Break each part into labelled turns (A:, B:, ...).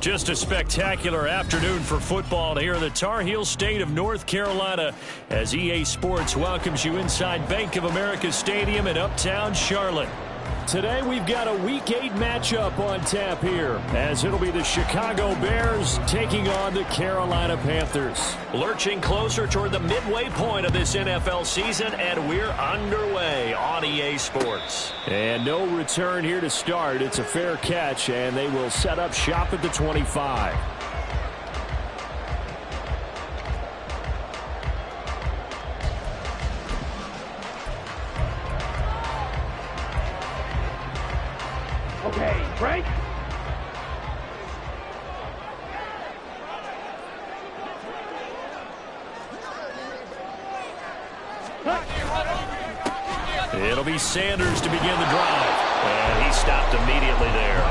A: Just a spectacular afternoon for football here in the Tar Heel state of North Carolina as EA Sports welcomes you inside Bank of America Stadium in Uptown Charlotte. Today we've got a Week 8 matchup on tap here as it'll be the Chicago Bears taking on the Carolina Panthers. Lurching closer toward the midway point of this NFL season, and we're underway on EA Sports. And no return here to start. It's a fair catch, and they will set up shop at the 25.
B: Okay, break.
A: It'll be Sanders to begin the drive. And he stopped immediately there.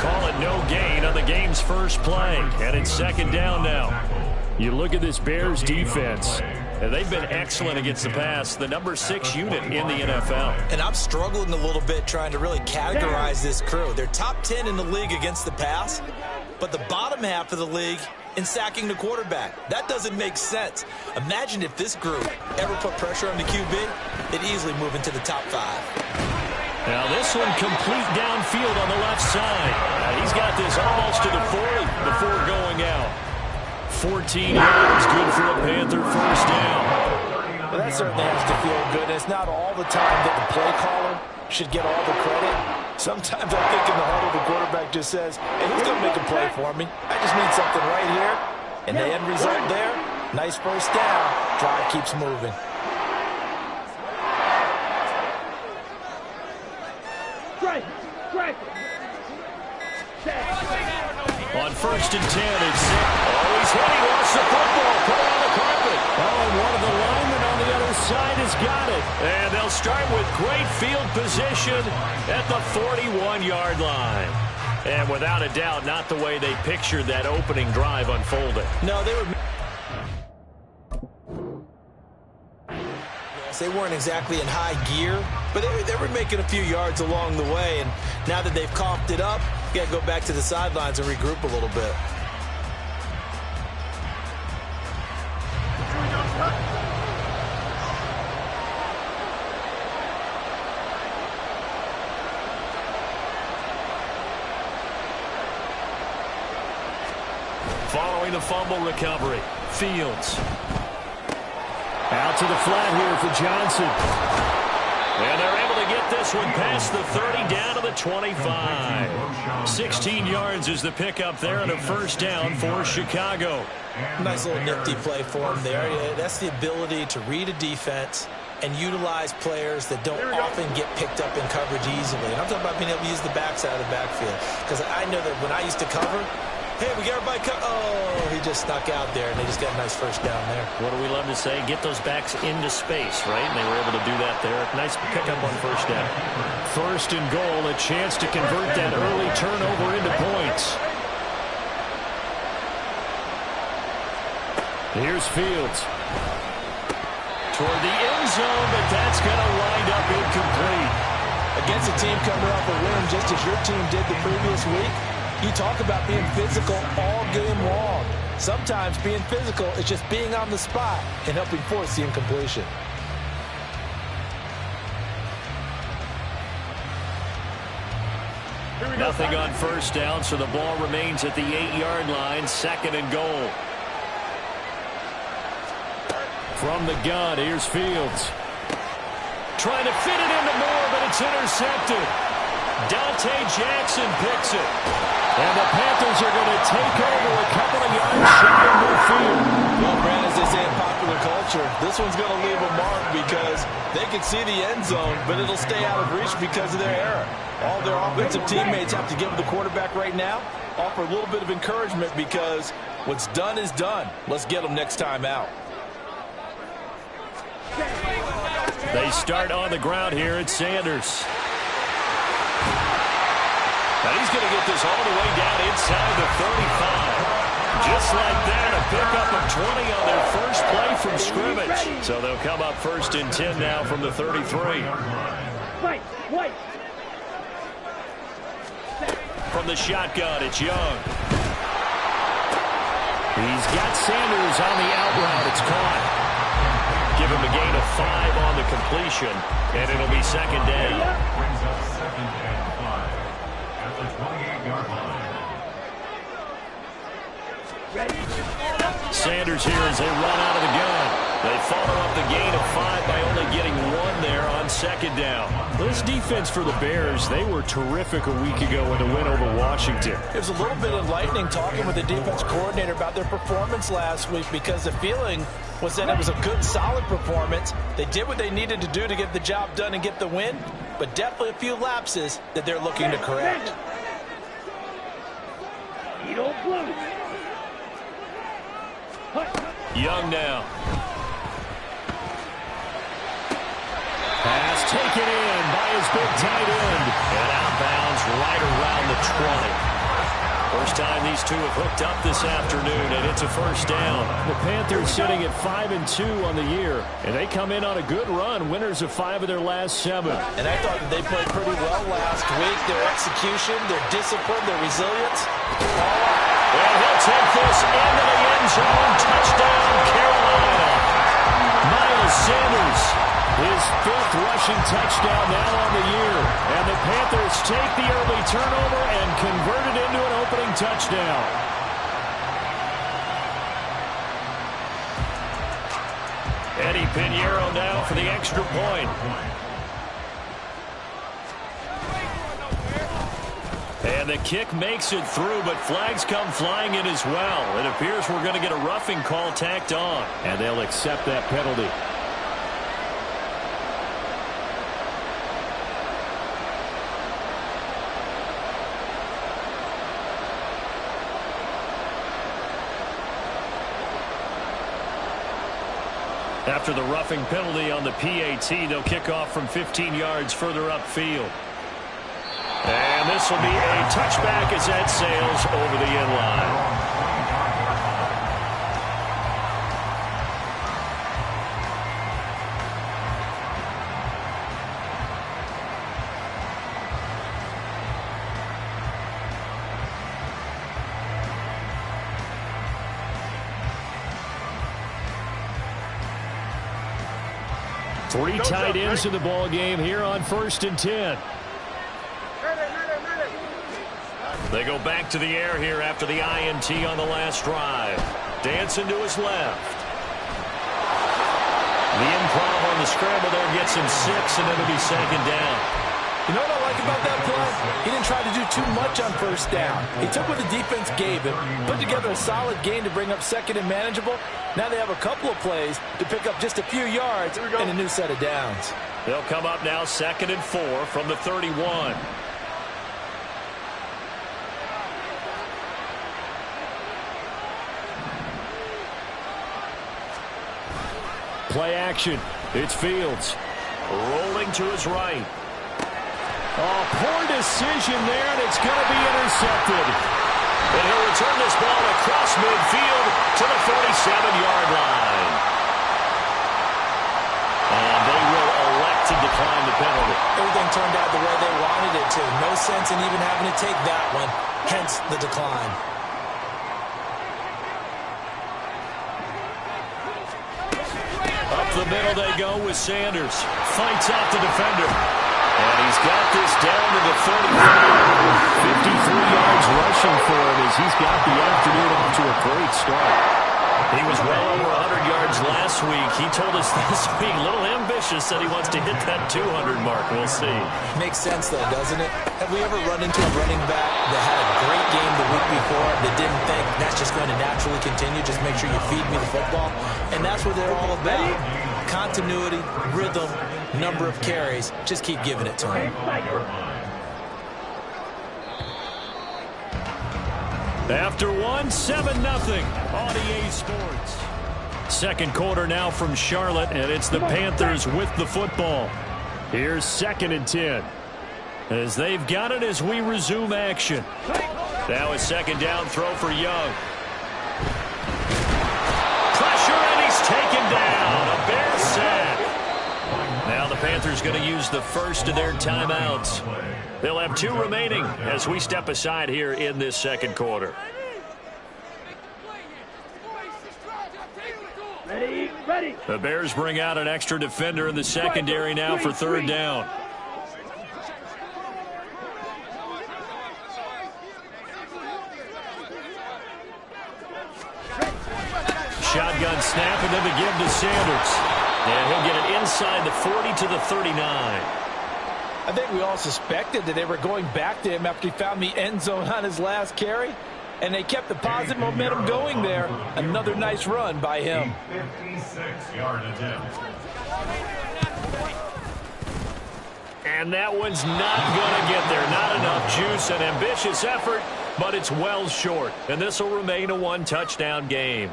A: Call it no gain on the game's first play. And it's second down now. You look at this Bears defense. And they've been excellent against the pass, the number 6 unit in the NFL.
C: And I'm struggling a little bit trying to really categorize this crew. They're top 10 in the league against the pass, but the bottom half of the league in sacking the quarterback. That doesn't make sense. Imagine if this group ever put pressure on the QB, it'd easily move into the top 5.
A: Now this one complete downfield on the left side. He's got this almost to the 40 before going out. 14 yards, good for a Panther first down.
D: Well, that certainly has to feel good. It's not all the time that the play caller should get all the credit. Sometimes I think in the huddle the quarterback just says, hey, who's going to make a play for me? I just need something right here. And the end result there, nice first down. Drive keeps moving.
B: Strike.
A: On first and 10, it's he's hit. He lost the football. Put it on the carpet. Oh, and one of the linemen on the other side has got it. And they'll start with great field position at the 41-yard line. And without a doubt, not the way they pictured that opening drive unfolding.
C: No, they weren't exactly in high gear, but they were making a few yards along the way. And now that they've comped it up, you got to go back to the sidelines and regroup a little bit.
A: Following the fumble recovery, Fields. Out to the flat here for Johnson. And they're able to get this one past the 30 down to the 25. 16 yards is the pickup there and a first down for Chicago.
C: Nice little nifty play for him there. Yeah, that's the ability to read a defense and utilize players that don't often get picked up in coverage easily. And I'm talking about being able to use the backside of the backfield. Because I know that when I used to cover, hey, we got everybody oh, he just snuck out there, and they just got a nice first down there.
A: What do we love to say? Get those backs into space, right? And they were able to do that there. Nice pickup on first down. First and goal, a chance to convert that early turnover into points. Here's Fields. Toward the end zone, but that's going to wind up incomplete.
D: Against a team coming off a win, just as your team did the previous week, you talk about being physical all game long. Sometimes being physical is just being on the spot and helping force the incompletion.
A: Nothing on first down, so the ball remains at the 8-yard line, second and goal. From the gun, here's Fields. Trying to fit it into Moore, but it's intercepted. Dante Jackson picks it. And the Panthers are going to take over a couple of yards shy of midfield.
D: Well, Brad, as they say in popular culture, this one's going to leave a mark because they can see the end zone, but it'll stay out of reach because of their error. All their offensive teammates have to give the quarterback right now, offer a little bit of encouragement because what's done is done. Let's get them next time out.
A: They start on the ground here at Sanders. And he's going to get this all the way down inside the 35. Just like that, a pickup of 20 on their first play from scrimmage. So they'll come up first and 10 now from the 33. From the shotgun, it's Young. He's got Sanders on the out route. It's caught. Give him a gain of 5 on the completion, and it'll be second down.
E: Brings up second and 5 at the 28-yard line.
A: Sanders here as they run out of the gun. They follow up the gain of 5 by only getting 1 there on second down. This defense for the Bears, they were terrific a week ago in the win over Washington.
C: It was a little bit enlightening talking with the defense coordinator about their performance last week, because the feeling was that it was a good, solid performance. They did what they needed to do to get the job done and get the win, but definitely a few lapses that they're looking to correct.
B: You don't blow.
A: Young now. Pass taken in by his big tight end. And outbounds right around the 20. First time these two have hooked up this afternoon, and it's a first down. The Panthers sitting at 5-2 on the year, and they come in on a good run, winners of 5 of their last 7.
C: And I thought that they played pretty well last week. Their execution, their discipline, their resilience.
A: And he'll take this into the end zone. Touchdown, Carolina. Miles Sanders, his 5th rushing touchdown now on the year. And the Panthers take the early turnover and convert it into an opening touchdown. Eddie Pinheiro now for the extra point. And the kick makes it through, but flags come flying in as well. It appears we're going to get a roughing call tacked on, and they'll accept that penalty. After the roughing penalty on the PAT, they'll kick off from 15 yards further upfield. And this will be a touchback as that sails over the end line. Three tight ends in the ball game here on 1st and 10. They go back to the air here after the INT on the last drive. Dancing to his left. The improv on the scramble there gets him 6, and it'll be second down.
C: You know what I like about that play? He didn't try to do too much on first down. He took what the defense gave him, put together a solid gain to bring up second and manageable. Now they have a couple of plays to pick up just a few yards and a new set of downs.
A: They'll come up now 2nd and 4 from the 31. Play action. It's Fields. Rolling to his right. Oh, poor decision there, and it's going to be intercepted. And he'll return this ball across midfield to the 47-yard line. And they will elect to decline the penalty.
C: Everything turned out the way they wanted it to. No sense in even having to take that one, hence the decline.
A: Up the middle they go with Sanders. Fights out the defender. And he's got this down to the 35. 53 yards rushing for him as he's got the afternoon off to a great start. He was well over 100 yards last week. He told us this week, a little ambitious, said he wants to hit that 200 mark. We'll see.
C: Makes sense, though, doesn't it? Have we ever run into a running back that had a great game the week before that didn't think that's just going to naturally continue? Just make sure you feed me the football. And that's what they're all about. Continuity, rhythm, number of carries. Just keep giving it to him.
A: After 7-0 on EA Sports. Second quarter now from Charlotte, and it's the Panthers with the football. Here's 2nd and 10. As they've got it as we resume action. Now a second down throw for Young. Pressure, and he's taken down. A Bear sack. Now the Panthers going to use the first of their timeouts. They'll have 2 remaining as we step aside here in this second quarter. The Bears bring out an extra defender in the secondary now for third down. Shotgun snap, and then the give to Sanders. And he'll get it inside the 40 to the 39.
C: I think we all suspected that they were going back to him after he found the end zone on his last carry. And they kept the positive momentum going there. Another nice run by him.
E: 56-yard attempt.
A: And that one's not going to get there. Not enough juice. An ambitious effort, but it's well short. And this will remain a one-touchdown game.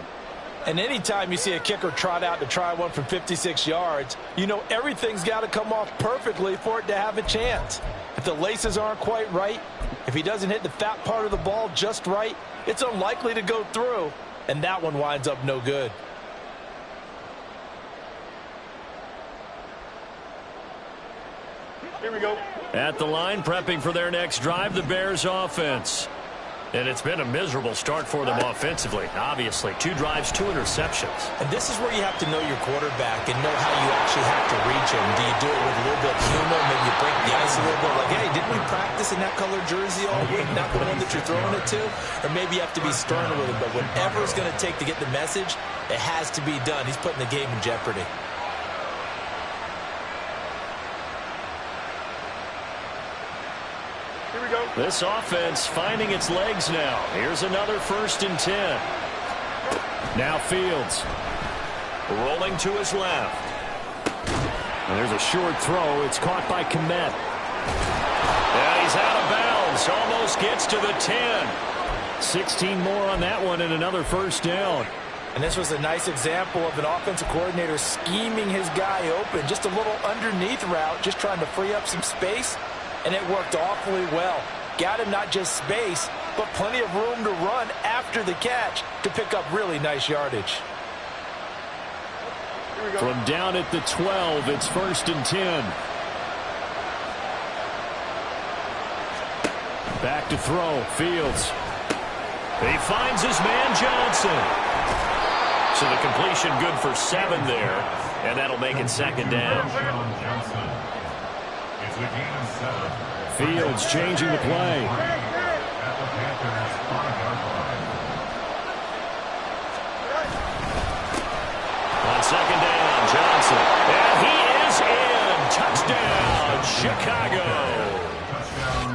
C: And anytime you see a kicker trot out to try one from 56 yards, you know everything's got to come off perfectly for it to have a chance. If the laces aren't quite right, if he doesn't hit the fat part of the ball just right, it's unlikely to go through, and that one winds up no good.
B: Here we go.
A: At the line, prepping for their next drive, the Bears offense. And it's been a miserable start for them offensively. Obviously, 2 drives, 2 interceptions.
C: And this is where you have to know your quarterback and know how you actually have to reach him. Do you do it with a little bit of humor? Maybe you break the ice a little bit. Like, hey, didn't we practice in that color jersey all week? Not the one that you're throwing it to? Or maybe you have to be stern with him. But whatever it's going to take to get the message, it has to be done. He's putting the game in jeopardy.
A: This offense finding its legs now. Here's another 1st and 10. Now Fields. Rolling to his left. And there's a short throw. It's caught by Kmet. And he's out of bounds. Almost gets to the 10. 16 more on that one and another 1st down.
C: And this was a nice example of an offensive coordinator scheming his guy open. Just a little underneath route, just trying to free up some space. And it worked awfully well. Got him not just space, but plenty of room to run after the catch to pick up really nice yardage.
A: From down at the 12, it's 1st and 10. Back to throw, Fields. He finds his man Johnson. So the completion good for 7 there, and that'll make it 2nd down.
E: Johnson. It's a gain of 7.
A: Fields changing the play.
E: At the Panthers' 5-yard line.
A: On 2nd down, Johnson. And he is in. Touchdown, Chicago.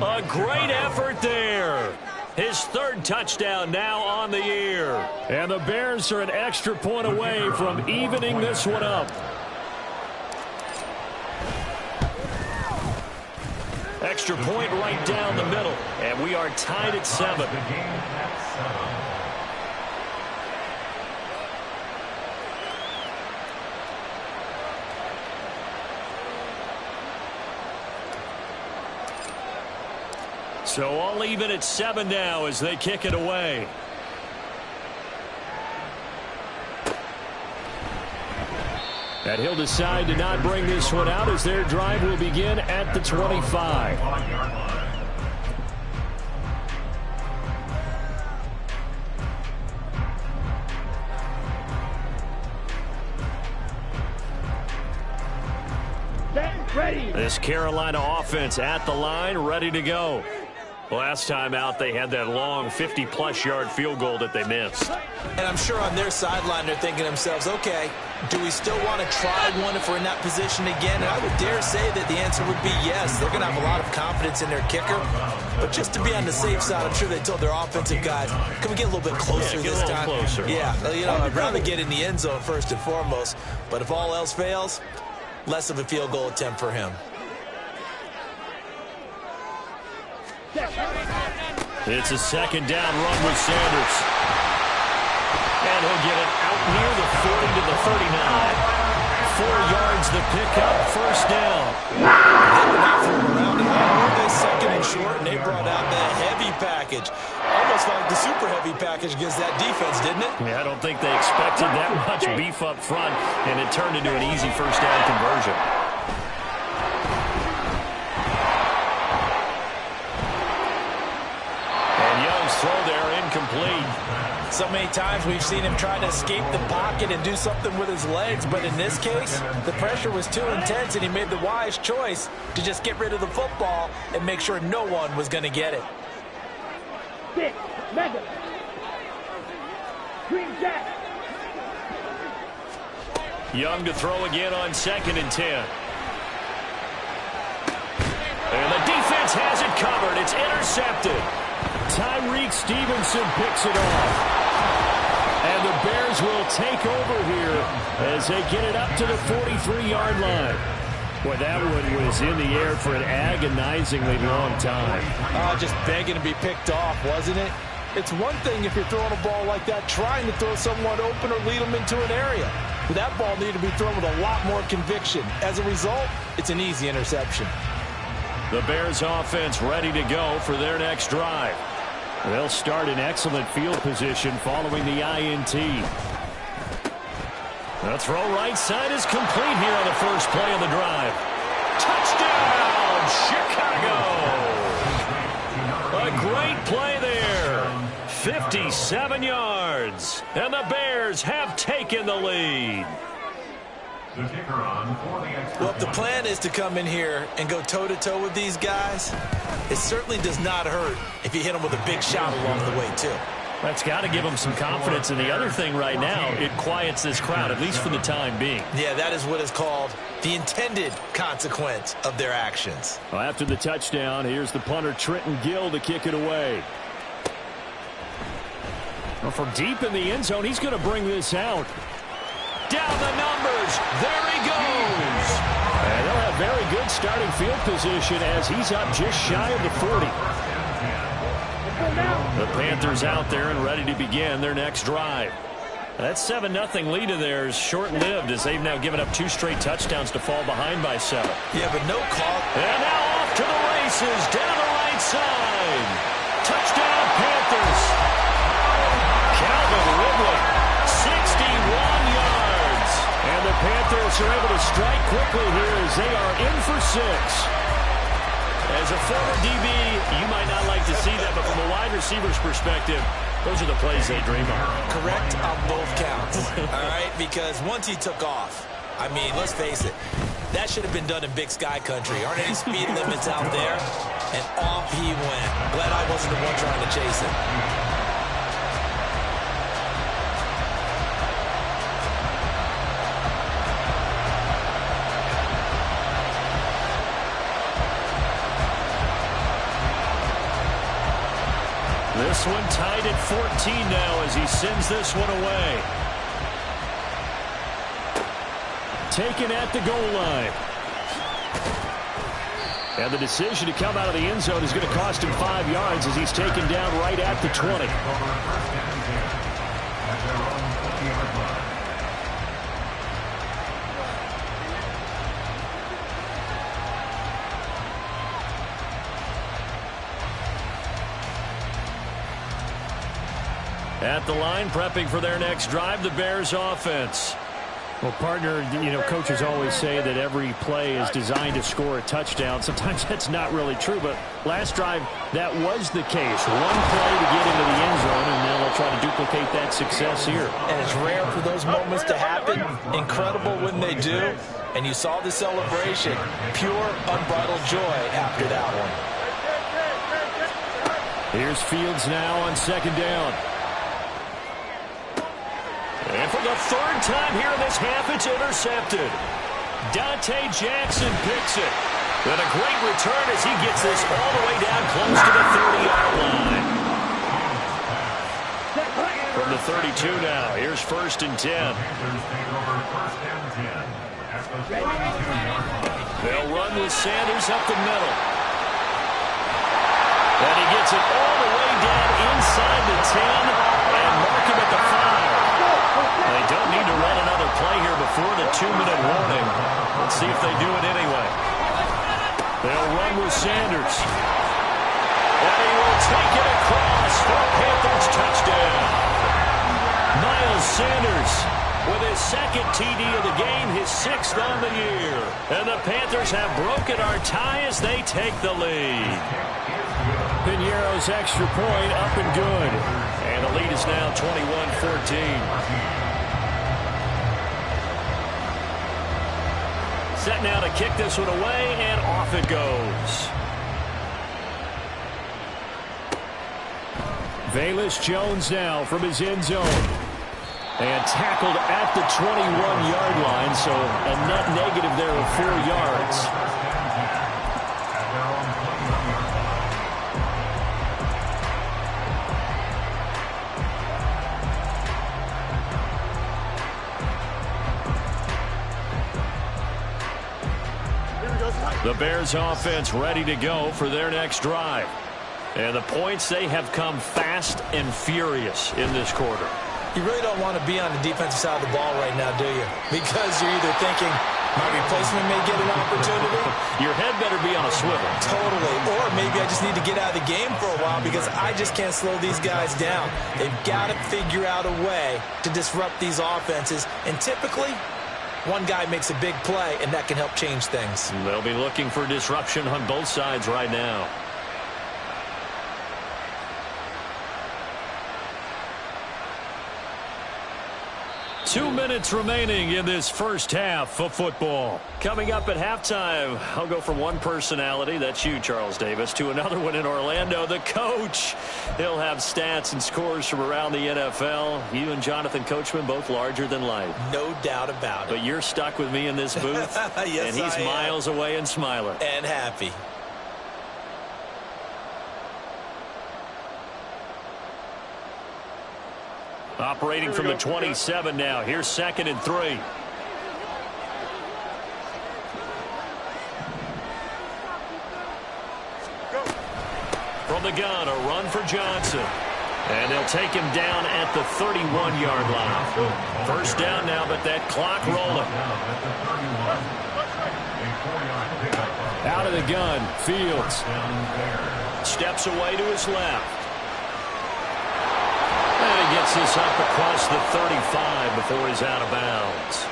A: A great effort there. His 3rd touchdown now on the year. And the Bears are an extra point away from evening this one up. Extra point right down the middle. And we are tied at 7.
E: The game at 7.
A: So all even at 7 now as they kick it away. And he'll decide to not bring this one out as their drive will begin at the 25.
B: Ready.
A: This Carolina offense at the line, ready to go. Last time out, they had that long 50-plus yard field goal that they missed.
C: And I'm sure on their sideline they're thinking to themselves, okay, do we still want to try one if we're in that position again? And I would dare say that the answer would be yes. They're going to have a lot of confidence in their kicker. But just to be on the safe side, I'm sure they told their offensive guys, can we get a little bit closer this time?
A: Closer.
C: Yeah, you know, I'd rather get in the end zone first and foremost. But if all else fails, less of a field goal attempt for him.
A: It's a 2nd down run with Sanders. And he'll get it out near the 40 to the 39. 4 yards the pickup, 1st down.
C: They 2nd and short, and they brought out the heavy package. Almost like the super heavy package against that defense, didn't it?
A: Yeah, I don't think they expected that much beef up front, and it turned into an easy 1st down conversion.
C: So many times we've seen him try to escape the pocket and do something with his legs, but in this case, the pressure was too intense and he made the wise choice to just get rid of the football and make sure no one was going to get it.
B: Six, mega. Green Jack.
A: Young to throw again on 2nd and 10. And the defense has it covered. It's intercepted. Tyreek Stevenson picks it off. And the Bears will take over here as they get it up to the 43-yard line. Boy, that one was in the air for an agonizingly long time.
C: Just begging to be picked off, wasn't it? It's one thing if you're throwing a ball like that, trying to throw someone open or lead them into an area. But that ball needed to be thrown with a lot more conviction. As a result, it's an easy interception.
A: The Bears offense ready to go for their next drive. They'll start in excellent field position following the INT. The throw right side is complete here on the first play of the drive. Touchdown, Chicago! A great play there. 57 yards. And the Bears have taken the lead.
E: The kicker on for the extra
C: Well, if the plan is to come in here and go toe-to-toe with these guys, it certainly does not hurt if you hit them with a big shot along the way, too.
A: That's got to give them some confidence. And the other thing right now, it quiets this crowd, at least for the time being.
C: Yeah, that is what is called the intended consequence of their actions.
A: Well, after the touchdown, here's the punter, Trenton Gill, to kick it away. Well, from deep in the end zone, he's going to bring this out. Down the numbers. There he goes. And they'll have very good starting field position as he's up just shy of the 40. The Panthers out there and ready to begin their next drive. That 7-0 lead of theirs short-lived as they've now given up 2 straight touchdowns to fall behind by 7.
C: Yeah, but no call.
A: And now off to the races down the right side. Touchdown Panthers. Calvin Ridley, 61 yards. And the Panthers are able to strike quickly here as they are in for 6. As a former DB, you might not like to see that, but from a wide receiver's perspective, those are the plays they dream of.
C: Correct on both counts, all right? Because once he took off, I mean, let's face it, that should have been done in Big Sky country. Aren't any speed limits out there? And off he went. Glad I wasn't the one trying to chase him.
A: This one tied at 14 now as he sends this one away. Taken at the goal line. And the decision to come out of the end zone is going to cost him 5 yards as he's taken down right at the 20. At the line, prepping for their next drive, the Bears offense. Well, partner, you know, coaches always say that every play is designed to score a touchdown. Sometimes that's not really true, but last drive, that was the case. One play to get into the end zone, and now they'll try to duplicate that success here.
C: And it's rare for those moments to happen. Incredible when they do. And you saw the celebration. Pure, unbridled joy after that one.
A: Here's Fields now on 2nd down. And for the 3rd time here in this half, it's intercepted. Dante Jackson picks it. And a great return as he gets this all the way down close to the 30-yard line. From the 32 now, here's 1st and 10. They'll run with Sanders up the middle. And he gets it all the way down inside the 10 and mark him at the 5. They don't need to run another play here before the 2-minute warning. Let's see if they do it anyway. They'll run with Sanders. And he will take it across for a Panthers touchdown. Miles Sanders with his second TD of the game, his 6th on the year. And the Panthers have broken our tie as they take the lead. Piñeiro's extra point up and good. And the lead is now 21-14. Set now to kick this one away, and off it goes. Velus Jones now from his end zone. And tackled at the 21-yard line, so a net negative there of 4 yards. The Bears offense ready to go for their next drive. And the points, they have come fast and furious in this quarter.
C: You really don't want to be on the defensive side of the ball right now, do you? Because you're either thinking, my replacement may get an opportunity.
A: Your head better be on a swivel.
C: Totally. Or maybe I just need to get out of the game for a while because I just can't slow these guys down. They've got to figure out a way to disrupt these offenses. And typically, one guy makes a big play, and that can help change things.
A: They'll be looking for disruption on both sides right now. Two minutes remaining in this first half of football. Coming up at halftime, I'll go from one personality, that's you, Charles Davis, to another one in Orlando, the coach. He'll have stats and scores from around the NFL. You and Jonathan Coachman, both larger than life.
C: No doubt about it.
A: But you're stuck with me in this booth,
C: yes,
A: and he's miles away and smiling.
C: And happy.
A: Operating from the 27 now. Here's 2nd and 3. From the gun, a run for Johnson. And they'll take him down at the 31-yard line. First down now, but that clock rolling. Out of the gun, Fields. Steps away to his left. And he gets this up across the 35 before he's out of bounds.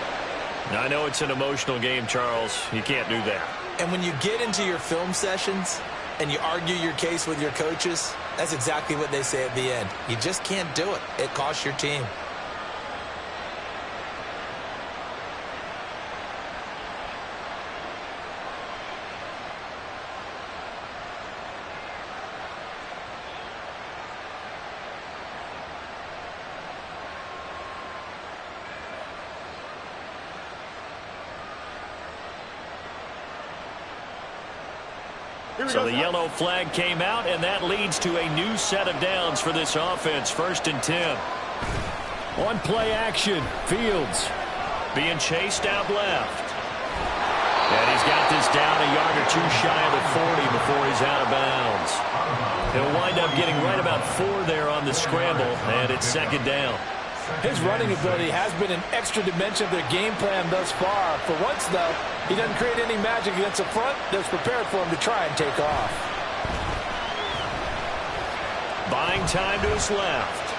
A: Now, I know it's an emotional game, Charles. You can't do that.
C: And when you get into your film sessions and you argue your case with your coaches, that's exactly what they say at the end. You just can't do it. It costs your team.
A: So the yellow flag came out, and that leads to a new set of downs for this offense. 1st and 10. On play action, Fields being chased out left. And he's got this down a yard or two shy of the 40 before he's out of bounds. He'll wind up getting right about 4 there on the scramble, and it's 2nd down.
F: His running ability has been an extra dimension of their game plan thus far. For once, though, he doesn't create any magic against the front that's prepared for him to try and take off.
A: Buying time to his left.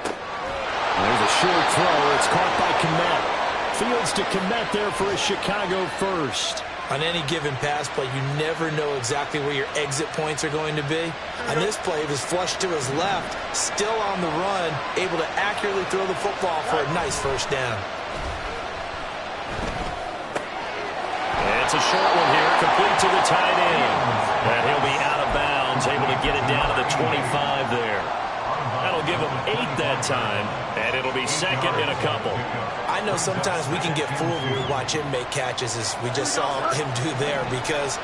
A: There's a short throw. It's caught by Kmet. Fields to Kmet there for a Chicago first.
C: On any given pass play, you never know exactly where your exit points are going to be. On this play, he was flushed to his left, still on the run, able to accurately throw the football for a nice first down.
A: It's a short one here, complete to the tight end. And he'll be out of bounds, able to get it down to the 25 there. That'll give him 8 that time, and it'll be 2nd and a couple.
C: I know sometimes we can get fooled when we watch him make catches, as we just saw him do there, because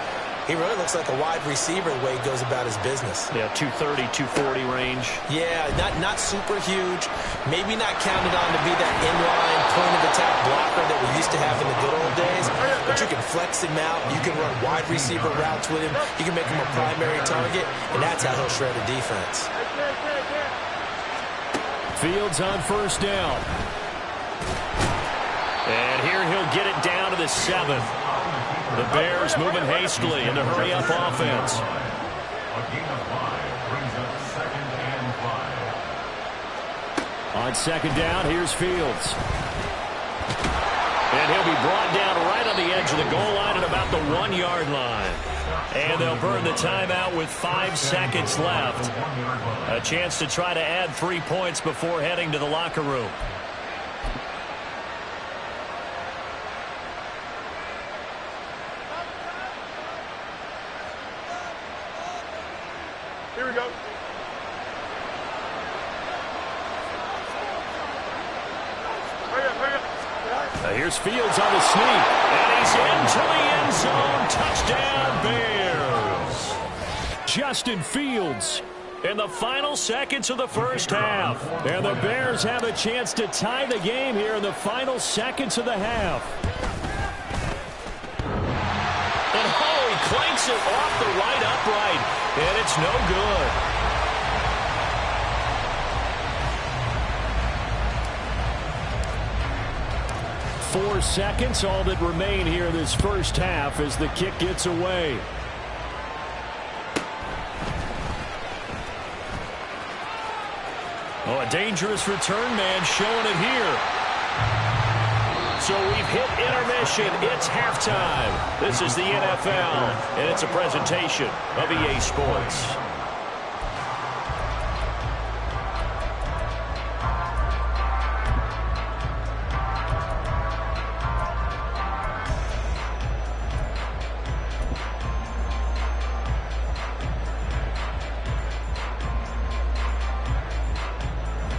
C: he really looks like a wide receiver the way he goes about his business.
A: Yeah, 230, 240 range.
C: Yeah, not super huge. Maybe not counted on to be that inline point-of-attack blocker that we used to have in the good old days, but you can flex him out. You can run wide receiver routes with him. You can make him a primary target, and that's how he'll shred a defense.
A: Fields on 1st down. And here he'll get it down to the 7. The Bears moving hastily in a hurry-up offense. On second down, here's Fields. And he'll be brought down right on the edge of the goal line at about the 1-yard line. And they'll burn the timeout with 5 seconds left. A chance to try to add 3 points before heading to the locker room.
B: Here we go.
A: Here's Fields on the sneak, and he's into the end zone. Touchdown, Bears. Justin Fields in the final seconds of the first half. And the Bears have a chance to tie the game here in the final seconds of the half. And he clanks it off the right upright, and it's no good. 4 seconds, all that remain here in this first half as the kick gets away. Oh, a dangerous return man showing it here. So we've hit intermission. It's halftime. This is the NFL, and it's a presentation of EA Sports.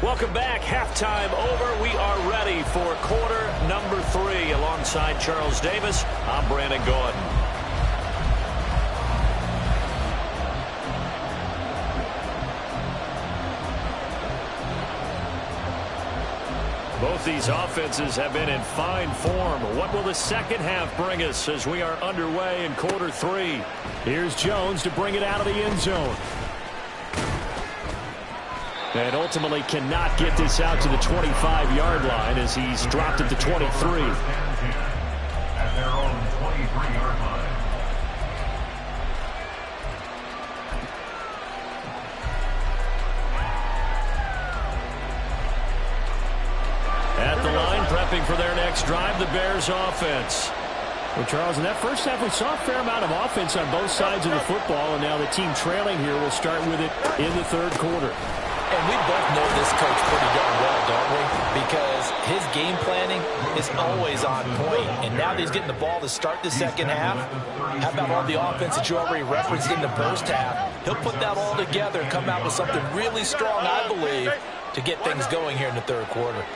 A: Welcome back. Halftime over. We are ready for quarter number 3. Alongside Charles Davis, I'm Brandon Gordon. Both these offenses have been in fine form. What will the second half bring us as we are underway in quarter 3? Here's Jones to bring it out of the end zone. And ultimately cannot get this out to the 25-yard line as he's dropped it to 23.
E: At their own 23-yard line.
A: At the line, prepping for their next drive, the Bears offense. Well, Charles, in that first half, we saw a fair amount of offense on both sides of the football, and now the team trailing here will start with it in the third quarter.
F: And we both know this coach pretty darn well, don't we? Because his game planning is always on point. And now that he's getting the ball to start the second half, how about all the offense that you already referenced in the first half? He'll put that all together and come out with something really strong, I believe, to get things going here in the third quarter.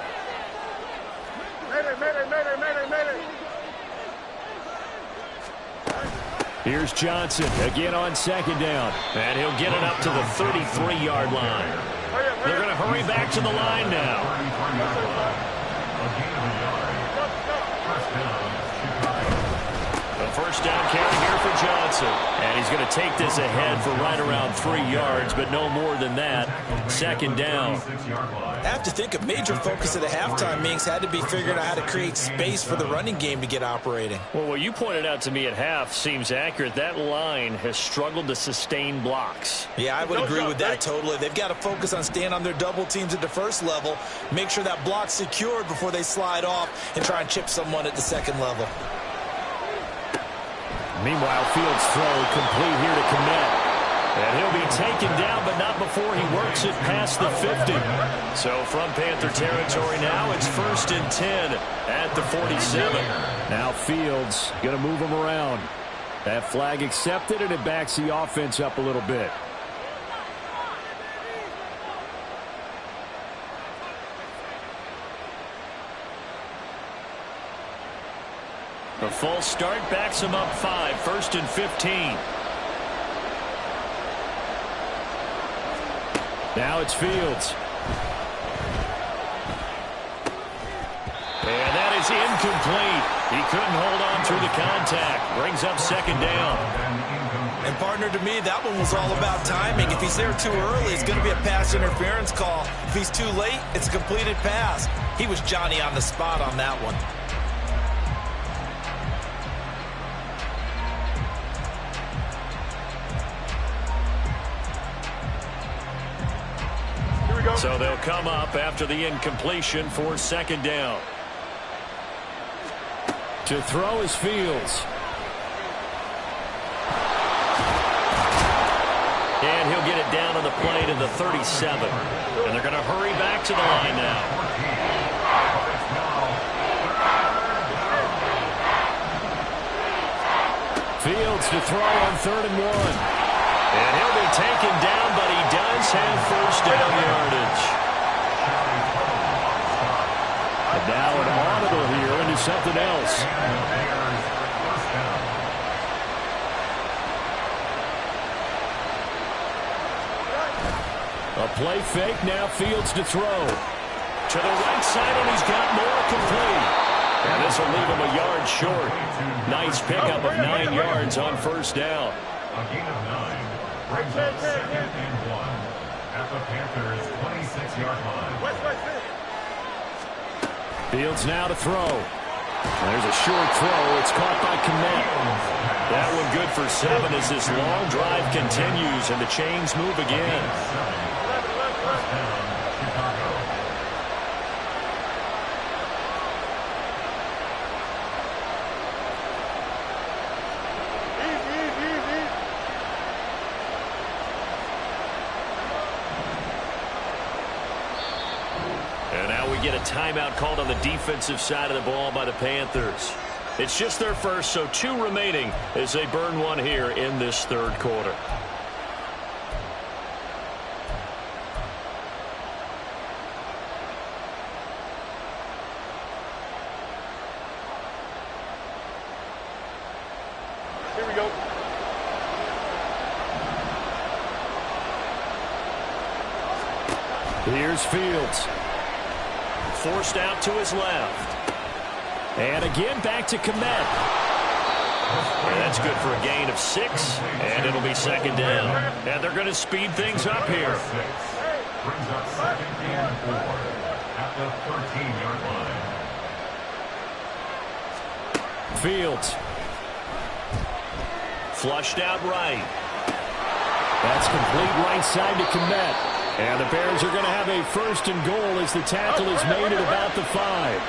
A: Here's Johnson again on second down. And he'll get it up to the 33-yard line. They're going to hurry back to the line now. A first down carry here for Johnson. And he's going to take this ahead for right around 3 yards, but no more than that. Second down.
C: I have to think a major focus of the halftime meetings had to be figuring out how to create space for the running game to get operating.
A: Well, what you pointed out to me at half seems accurate. That line has struggled to sustain blocks.
C: Yeah, I would agree with that totally. They've got to focus on staying on their double teams at the first level, make sure that block's secured before they slide off and try and chip someone at the second level.
A: Meanwhile, Fields' throw complete here to Kmet. And he'll be taken down, but not before he works it past the 50. So from Panther territory now, it's 1st and 10 at the 47. Now Fields going to move him around. That flag accepted, and it backs the offense up a little bit. The false start backs him up 5, 1st and 15. Now it's Fields. And that is incomplete. He couldn't hold on through the contact. Brings up second down.
C: And partner, to me, that one was all about timing. If he's there too early, it's going to be a pass interference call. If he's too late, it's a completed pass. He was Johnny on the spot on that one.
A: So they'll come up after the incompletion for second down. To throw is Fields. And he'll get it down on the play to the 37. And they're going to hurry back to the line now. Fields to throw on 3rd and 1. And he'll be taken down, but he does have first down yardage. And now an audible here into something else. A play fake, now Fields to throw. To the right side, and he's got more complete. And this will leave him a yard short. Nice pickup of 9 yards on first down.
E: A gain of 9 brings up 2nd and 1 at the Panthers' 26-yard line.
A: Fields now to throw. There's a short throw. It's caught by Kmet. That one good for 7 as this long drive continues and the chains move again. And now we get a timeout called on the defensive side of the ball by the Panthers. It's just their first, so 2 remaining as they burn one here in this 3rd quarter.
B: Here we go.
A: Here's Fields. Forced out to his left. And again back to Kmet. And that's good for a gain of 6. And it'll be second down. And they're going to speed things up here.
E: Brings up 2nd and 4 at the 13-yard line.
A: Fields. Flushed out right. That's complete right side to Kmet. And the Bears are going to have a 1st and goal as the tackle is made at about the 5.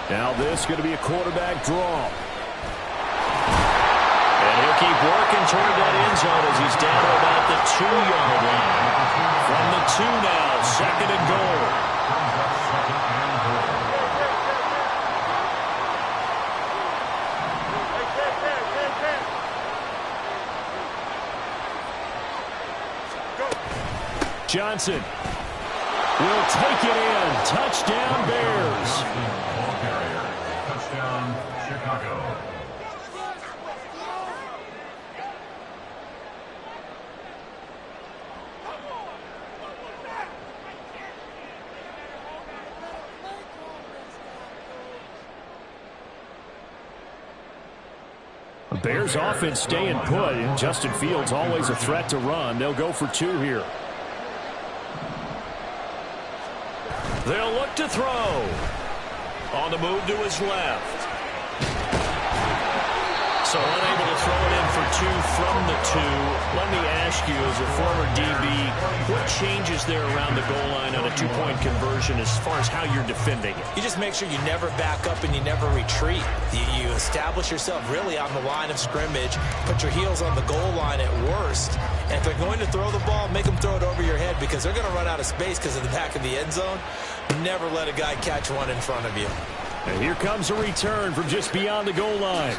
A: Now this is going to be a quarterback draw. And he'll keep working toward that end zone as he's down to about the 2-yard line. From the 2 now, 2nd and goal. Johnson will take it in. Touchdown, Bears.
E: Touchdown, Chicago.
A: The Bears offense staying put, and Justin Fields always a threat to run. They'll go for 2 here. They'll look to throw. On the move to his left. So unable to throw it in for 2 from the 2. Let me ask you, as a former DB, what changes there around the goal line on a 2-point conversion as far as how you're defending it?
C: You just make sure you never back up and you never retreat. You establish yourself really on the line of scrimmage, put your heels on the goal line at worst, and if they're going to throw the ball, make them throw it over your head because they're going to run out of space because of the back of the end zone. Never let a guy catch one in front of you.
A: And here comes a return from just beyond the goal line.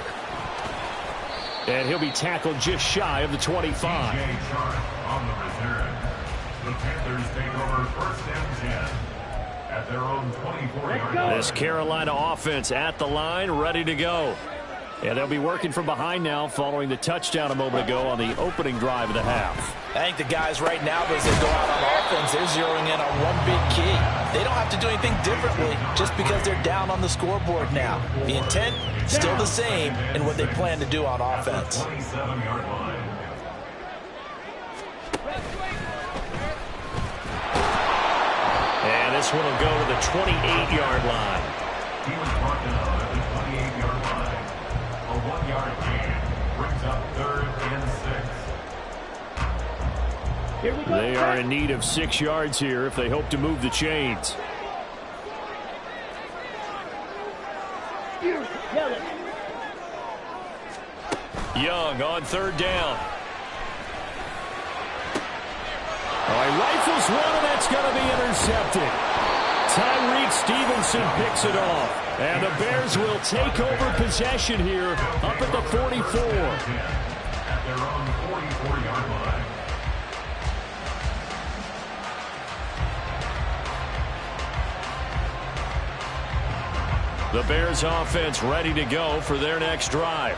A: And he'll be tackled just shy of the 25.
E: Jay Chark on the return. The Panthers take over 1st and 10 at their own 24-yard line.
A: This Carolina offense at the line, ready to go. And they'll be working from behind now following the touchdown a moment ago on the opening drive of the half.
C: I think the guys right now, as they go out on offense, they're zeroing in on one big key. They don't have to do anything differently just because they're down on the scoreboard now. The intent, still the same in what they plan to do on offense.
E: 27-yard line.
A: this one will go to the 28-yard line.
E: He was brought down at the 28-yard line. A 1-yard gain brings up 3rd and 6.
B: Here we go.
A: They are in need of 6 yards here if they hope to move the chains. Young on 3rd down. Oh, he rifles one, and that's going to be intercepted. Tyreek Stevenson picks it off. And the Bears will take over possession here up at the 44.
E: At their own 44-yard line.
A: The Bears offense ready to go for their next drive.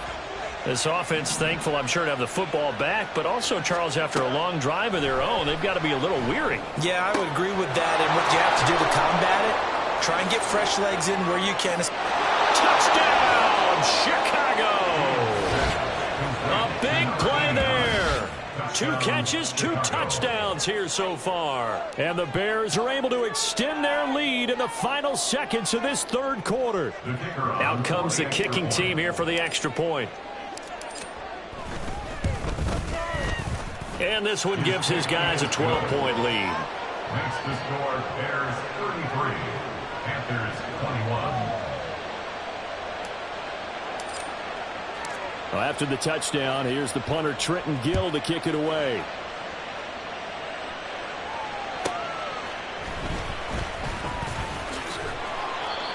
A: This offense thankful, I'm sure, to have the football back, but also, Charles, after a long drive of their own, they've got to be a little weary.
C: Yeah, I would agree with that. And what you have to do to combat it, try and get fresh legs in where you can.
A: Touchdown, Chicago! A big play there. 2 catches, 2 touchdowns here so far. And the Bears are able to extend their lead in the final seconds of this 3rd quarter. Out comes the kicking team here for the extra point. And this one gives his guys a 12-point lead.
E: Makes the score Bears 33, Panthers 21.
A: Well, after the touchdown, here's the punter Trenton Gill to kick it away.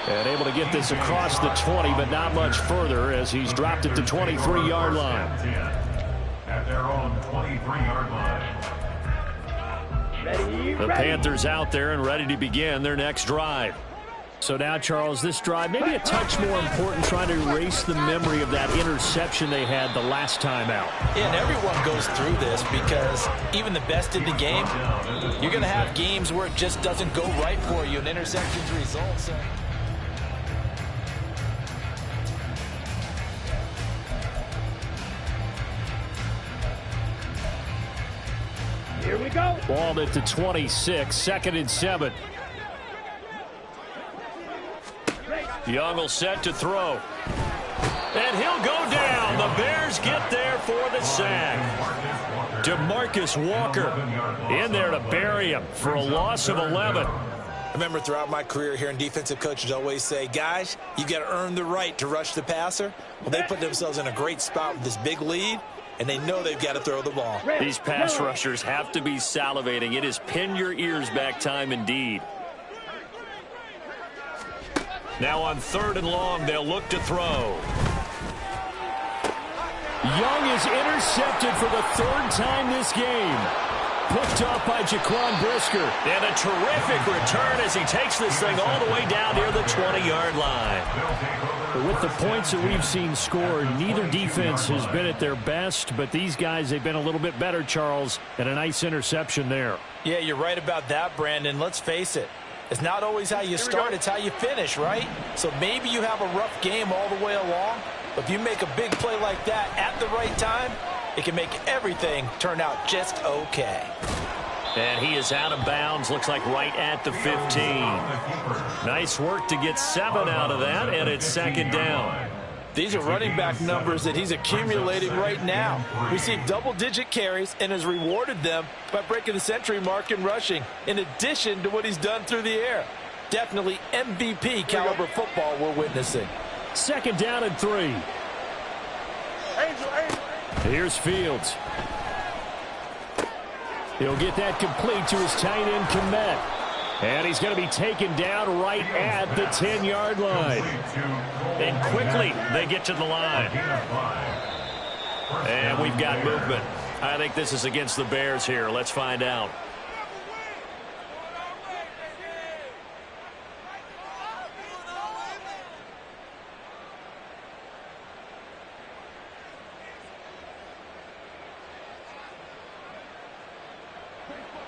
A: And able to get this across the 20, but not much further as he's dropped at the 23-yard line.
E: At their own 23-yard line.
A: The Panthers out there and ready to begin their next drive. So now, Charles, this drive maybe a touch more important, trying to erase the memory of that interception they had the last time out.
F: Yeah, and everyone goes through this because even the best in the game, you're going to have games where it just doesn't go right for you, and interceptions result. So
B: Here we go.
A: Ball at the 26, 2nd and 7. Young will set to throw. And he'll go down. The Bears get there for the sack. DeMarcus Walker in there to bury him for a loss of 11.
C: I remember throughout my career hearing defensive coaches always say, guys, you got to earn the right to rush the passer. Well, they put themselves in a great spot with this big lead, and they know they've got to throw the ball.
A: These pass rushers have to be salivating. It is pin your ears back time indeed. Now on 3rd and long, they'll look to throw. Young is intercepted for the 3rd time this game. Picked up by Jaquan Brisker. And a terrific return as he takes this thing all the way down near the 20-yard line. But with the points that we've seen scored, neither defense has been at their best, but these guys, they've been a little bit better, Charles, and a nice interception there.
F: yeah, you're right about that, Brandon. Let's face it. It's not always how you start, it's how you finish, right? So maybe you have a rough game all the way along, but if you make a big play like that at the right time, it can make everything turn out just okay.
A: And he is out of bounds, looks like right at the 15. Nice work to get 7 out of that, and it's 2nd down.
F: These are running back numbers that he's accumulating right now. Received double-digit carries and has rewarded them by breaking the century mark in rushing, in addition to what he's done through the air. Definitely MVP caliber football we're witnessing.
A: 2nd down and 3. Here's Fields. He'll get that complete to his tight end, Kmet. And he's going to be taken down right at the 10-yard line. And quickly, they get to the line. And we've got movement. I think this is against the Bears here. Let's find out.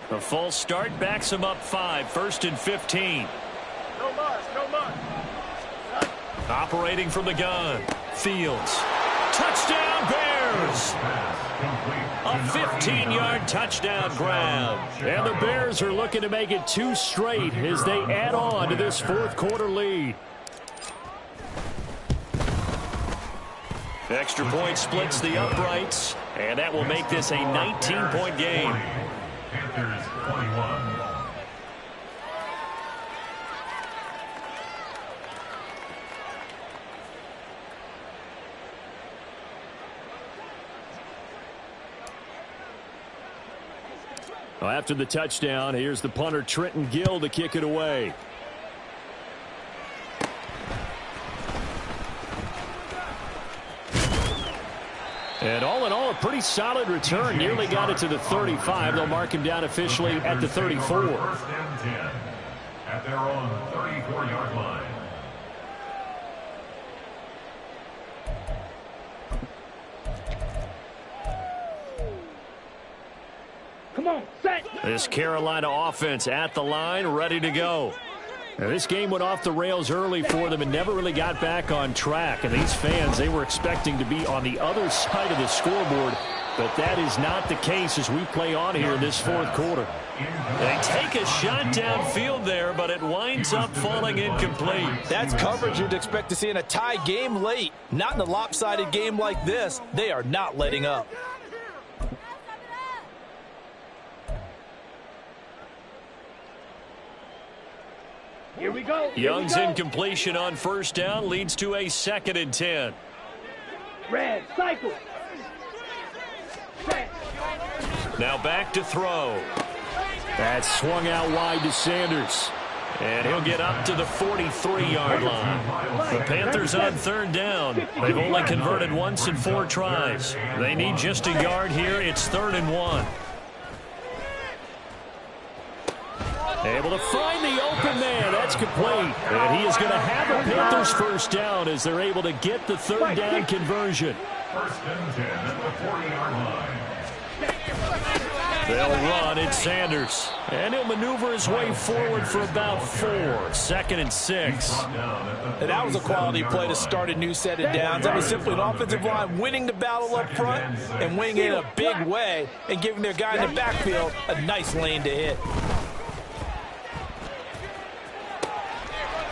A: A false start backs him up 5, 1st and 15.
B: No muss, no muss.
A: Operating from the gun. Fields. Touchdown, Bears! A 15-yard touchdown grab. And the Bears are looking to make it 2 straight as they add on to this fourth-quarter lead. Extra point splits the uprights, and that will make this a 19-point game.
E: Panthers 21.
A: Well, after the touchdown, here's the punter Trenton Gill to kick it away. And all in all, a pretty solid return. Nearly got it to the 35. They'll mark him down officially at the 34.
E: First and 10 at their own 34-yard line.
B: Come on, set.
A: This Carolina offense at the line, ready to go. Now, this game went off the rails early for them and never really got back on track. And these fans, they were expecting to be on the other side of the scoreboard. But that is not the case as we play on here in this fourth quarter. They take a shot downfield there, but it winds up falling incomplete.
F: That's coverage you'd expect to see in a tie game late. Not in a lopsided game like this. They are not letting up.
B: Here we go.
A: Young's incompletion on first down leads to a 2nd and 10.
B: Red, cycle. Set.
A: Now back to throw. That's swung out wide to Sanders. And he'll get up to the 43-yard line. The Panthers on third down. They've only converted once in 4 tries. They need just a yard here. It's 3rd and 1. Able to find the open man. That's complete. And he is going to have the Panthers first down as they're able to get the 3rd down conversion.
E: First and 10 at the 40-yard line.
A: They'll run it, Sanders. And he'll maneuver his way forward for about 4. 2nd and 6.
F: And that was a quality play to start a new set of downs. That was simply an offensive line winning the battle up front and winning it in a big way and giving their guy in the backfield a nice lane to hit.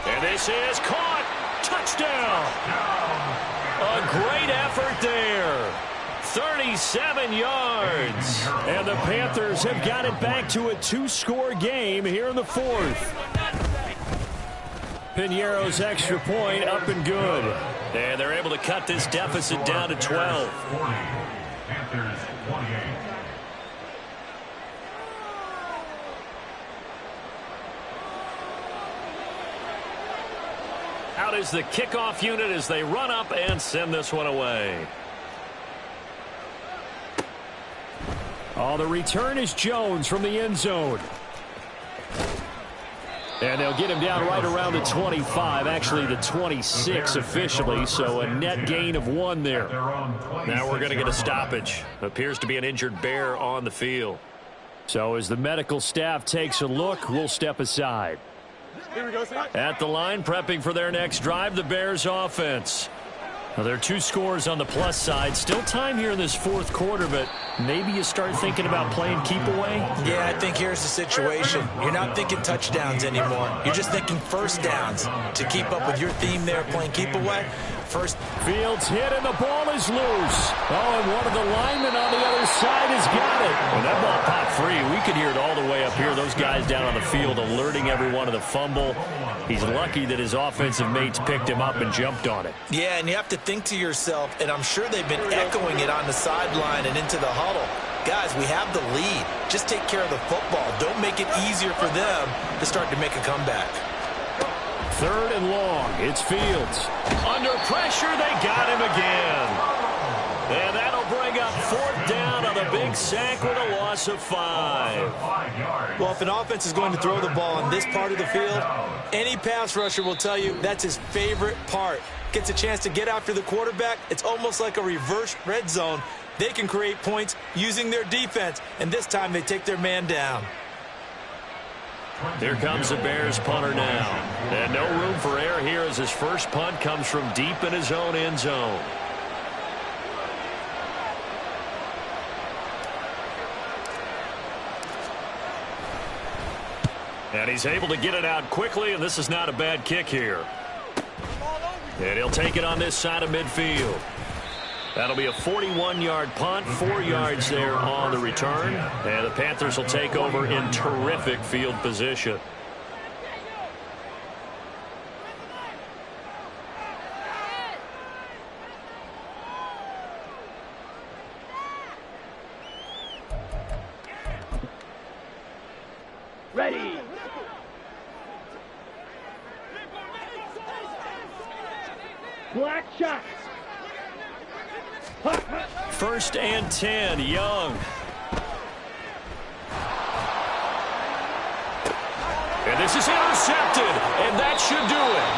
A: And this is caught. Touchdown. A great effort there. 37 yards. And the Panthers have got it back to a 2-score game here in the 4th. Piñeiro's extra point up and good. And they're able to cut this deficit down to 12.
E: Panthers 28.
A: Out is the kickoff unit as they run up and send this one away. Oh, the return is Jones from the end zone. And they'll get him down right around the 25, actually the 26 officially, so a net gain of 1 there. Now we're going to get a stoppage. Appears to be an injured Bear on the field. So as the medical staff takes a look, we'll step aside.
B: Here we go, sir.
A: At the line, prepping for their next drive, the Bears offense. Now, there are 2 scores on the plus side. Still time here in this 4th quarter, but maybe you start thinking about playing keep away?
C: Yeah, I think here's the situation. You're not thinking touchdowns anymore. You're just thinking first downs. To keep up with your theme there, playing keep away, first.
A: Fields hit and the ball is loose. Oh, and one of the linemen on the other side has got it. When that ball popped free, we could hear it all the way up here. Those guys down on the field alerting everyone of the fumble. He's lucky that his offensive mates picked him up and jumped on it.
C: Yeah, and you have to think to yourself, and I'm sure they've been echoing it on the sideline and into the huddle. Guys, we have the lead. Just take care of the football. Don't make it easier for them to start to make a comeback.
A: 3rd and long. It's Fields. Under pressure, they got him again. And that'll bring up 4th down on the big sack with a loss of 5.
F: Well, if an offense is going to throw the ball on this part of the field, any pass rusher will tell you that's his favorite part. Gets a chance to get after the quarterback. It's almost like a reverse red zone. They can create points using their defense, and this time they take their man down.
A: Here comes the Bears punter now. And no room for error here as his first punt comes from deep in his own end zone. And he's able to get it out quickly, and this is not a bad kick here. And he'll take it on this side of midfield. That'll be a 41-yard punt, 4 yards there on the return. And the Panthers will take over in terrific field position.
B: Ready. Black shot.
A: First and 10, Young. And this is intercepted, and that should do it.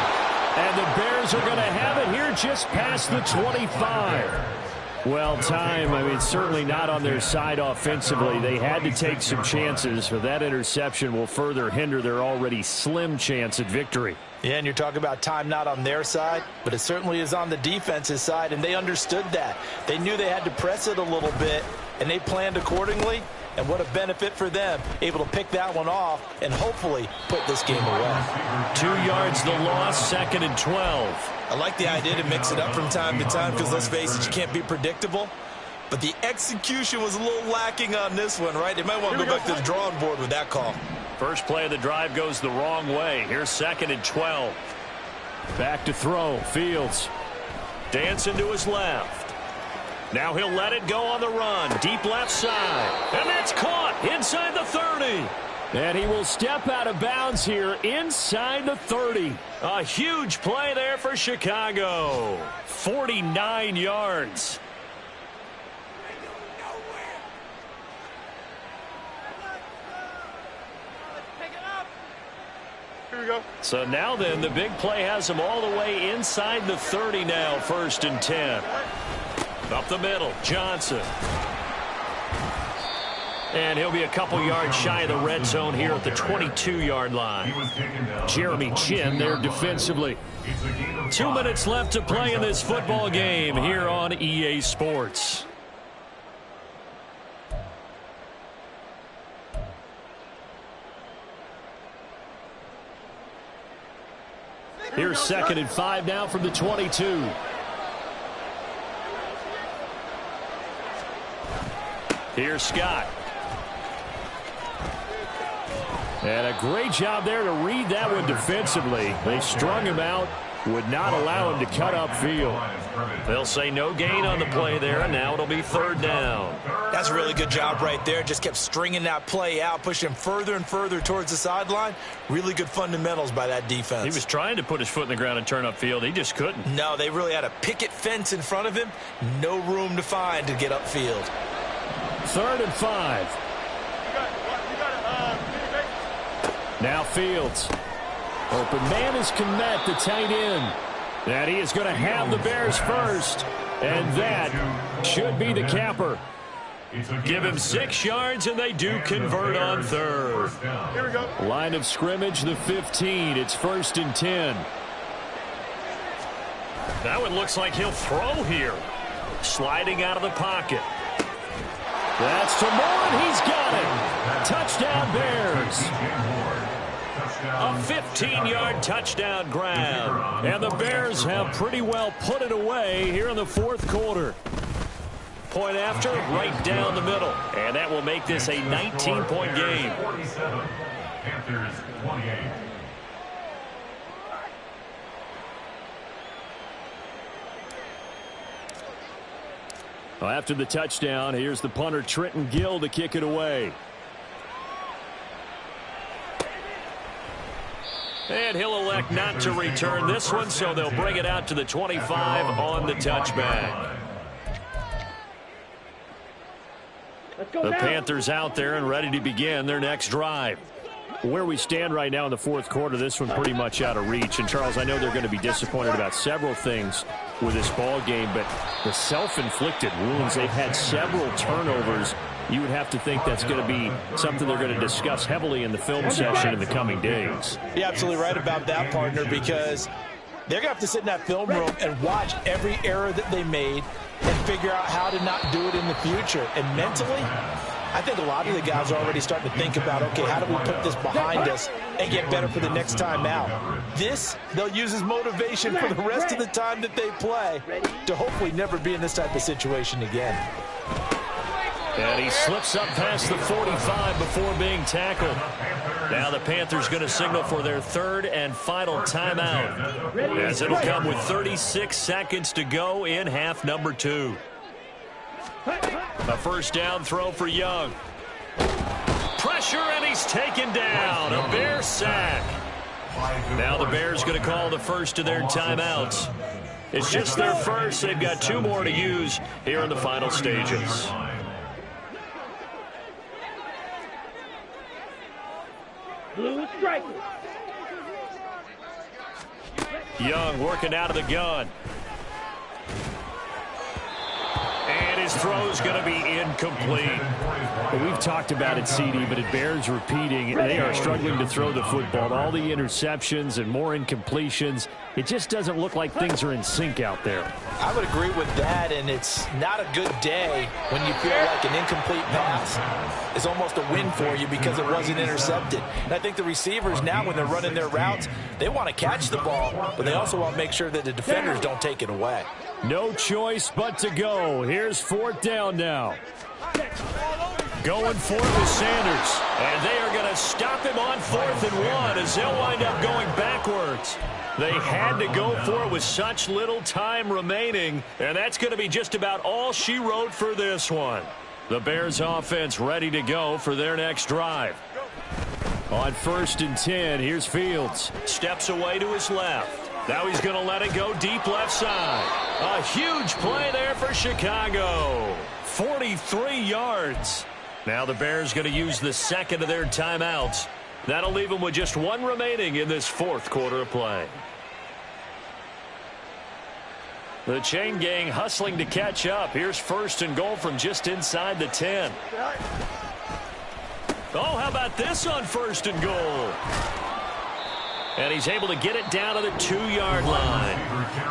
A: And the Bears are going to have it here just past the 25. Well, time, I mean, certainly not on their side offensively. They had to take some chances, but that interception will further hinder their already slim chance at victory.
C: Yeah, and you're talking about time not on their side, but it certainly is on the defense's side, and they understood that. They knew they had to press it a little bit, and they planned accordingly, and what a benefit for them, able to pick that one off and hopefully put this game away.
A: 2 yards the loss, 2nd and 12.
C: I like the idea to mix it up from time to time because, let's face it, you can't be predictable. But the execution was a little lacking on this one, right? They might want to go back to the drawing board with that call.
A: First play of the drive goes the wrong way. Here's 2nd and 12. Back to throw. Fields dancing to his left. Now he'll let it go on the run. Deep left side. And that's caught inside the 30. And he will step out of bounds here inside the 30. A huge play there for Chicago. 49 yards.
B: Here we go.
A: So now then, the big play has him all the way inside the 30 now, 1st and 10. Up the middle, Johnson. And he'll be a couple yards shy of the red zone here at the 22-yard line. Jeremy Chin there defensively. 2 minutes left to play in this football game here on EA Sports. Here's 2nd and 5 now from the 22. Here's Scott. And a great job there to read that one defensively. They strung him out, would not allow him to cut upfield. They'll say no gain on the play there, and now it'll be 3rd down.
C: That's a really good job right there. Just kept stringing that play out, pushing him further and further towards the sideline. Really good fundamentals by that defense.
A: He was trying to put his foot in the ground and turn upfield. He just couldn't.
C: No, they really had a picket fence in front of him. No room to find to get upfield.
A: 3rd and 5. Now Fields. Open man is Kmet, the tight end. And he is going to have the Bears first. And that should be the capper. Give him 6 yards, and they do convert on 3rd.
B: Here we go.
A: Line of scrimmage, the 15. It's 1st and 10. That one looks like he'll throw here. Sliding out of the pocket. That's to Moore, and he's got it. Touchdown, Bears. A 15-yard touchdown grab. And the Bears have pretty well put it away here in the 4th quarter. Point after, right down the middle. And that will make this a 19-point game.
E: 47, Panthers 28.
A: Well, after the touchdown, here's the punter Trenton Gill to kick it away. And he'll elect not to return this one, so they'll bring it out to the 25 on the touchback. The Panthers out there and ready to begin their next drive. Where we stand right now in the 4th quarter, this one pretty much out of reach. And, Charles, I know they're going to be disappointed about several things with this ball game, but the self-inflicted wounds, they've had several turnovers. You would have to think that's going to be something they're going to discuss heavily in the film session in the coming days.
C: You're absolutely right about that, partner, because they're going to have to sit in that film room and watch every error that they made and figure out how to not do it in the future. And mentally,
F: I think a lot of the guys are already starting to think about, okay, how do we put this behind us and get better for the next time out? This, they'll use as motivation for the rest of the time that they play to hopefully never be in this type of situation again.
A: And he slips up past the 45 before being tackled. Now the Panthers going to signal for their third and final timeout, as it'll come with 36 seconds to go in half number 2. A first down throw for Young. Pressure, and he's taken down. A Bear sack. Now the Bears going to call the first of their timeouts. It's just their first. They've got 2 more to use here in the final stages.
B: Blue strike.
A: Young working out of the gun. And his throw's going to be incomplete.
G: Well, we've talked about it, CD, but it bears repeating. They are struggling to throw the football. All the interceptions and more incompletions. It just doesn't look like things are in sync out there.
F: I would agree with that, and it's not a good day when you feel like an incomplete pass is almost a win for you because it wasn't intercepted. And I think the receivers now, when they're running their routes, they want to catch the ball, but they also want to make sure that the defenders don't take it away.
G: No choice but to go. Here's 4th down now.
A: Going for it with Sanders. And they are going to stop him on 4th and 1 as they'll wind up going backwards. They had to go for it with such little time remaining, and that's going to be just about all she wrote for this one. The Bears offense ready to go for their next drive. On 1st and 10, here's Fields. Steps away to his left. Now he's going to let it go deep left side. A huge play there for Chicago. 43 yards. Now the Bears going to use the second of their timeouts. That'll leave them with just 1 remaining in this 4th quarter of play. The chain gang hustling to catch up. Here's 1st and goal from just inside the 10. Oh, how about this on 1st and goal? And he's able to get it down to the 2-yard line.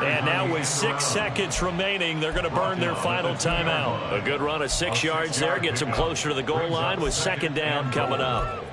A: And now with 6 seconds remaining, they're going to burn their final timeout. A good run of 6 yards there gets them closer to the goal line with 2nd down coming up.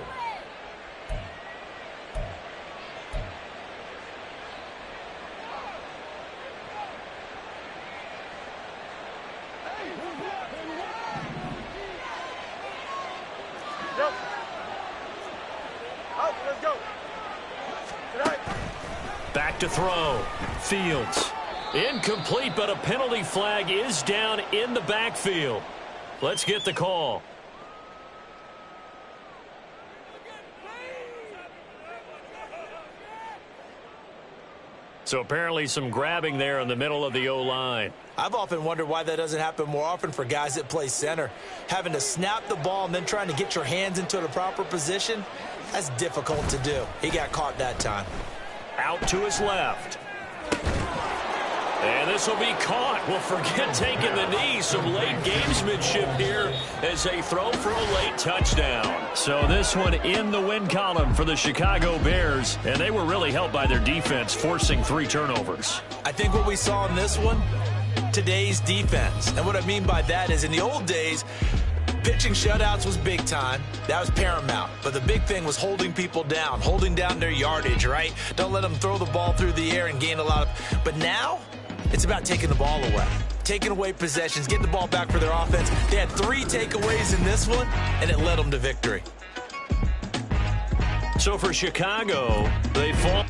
A: Back to throw. Fields. Incomplete, but a penalty flag is down in the backfield. Let's get the call. So apparently some grabbing there in the middle of the O-line.
F: I've often wondered why that doesn't happen more often for guys that play center. Having to snap the ball and then trying to get your hands into the proper position, that's difficult to do. He got caught that time.
A: Out to his left. And this will be caught. Well, forget taking the knee. Some late gamesmanship here as they throw for a late touchdown. So this one in the win column for the Chicago Bears. And they were really helped by their defense, forcing 3 turnovers.
F: I think what we saw in this one, today's defense. And what I mean by that is in the old days, pitching shutouts was big time. That was paramount. But the big thing was holding people down, holding down their yardage, right? Don't let them throw the ball through the air and gain a lot of... But now, it's about taking the ball away. Taking away possessions, getting the ball back for their offense. They had 3 takeaways in this one, and it led them to victory.
A: So for Chicago, they fall...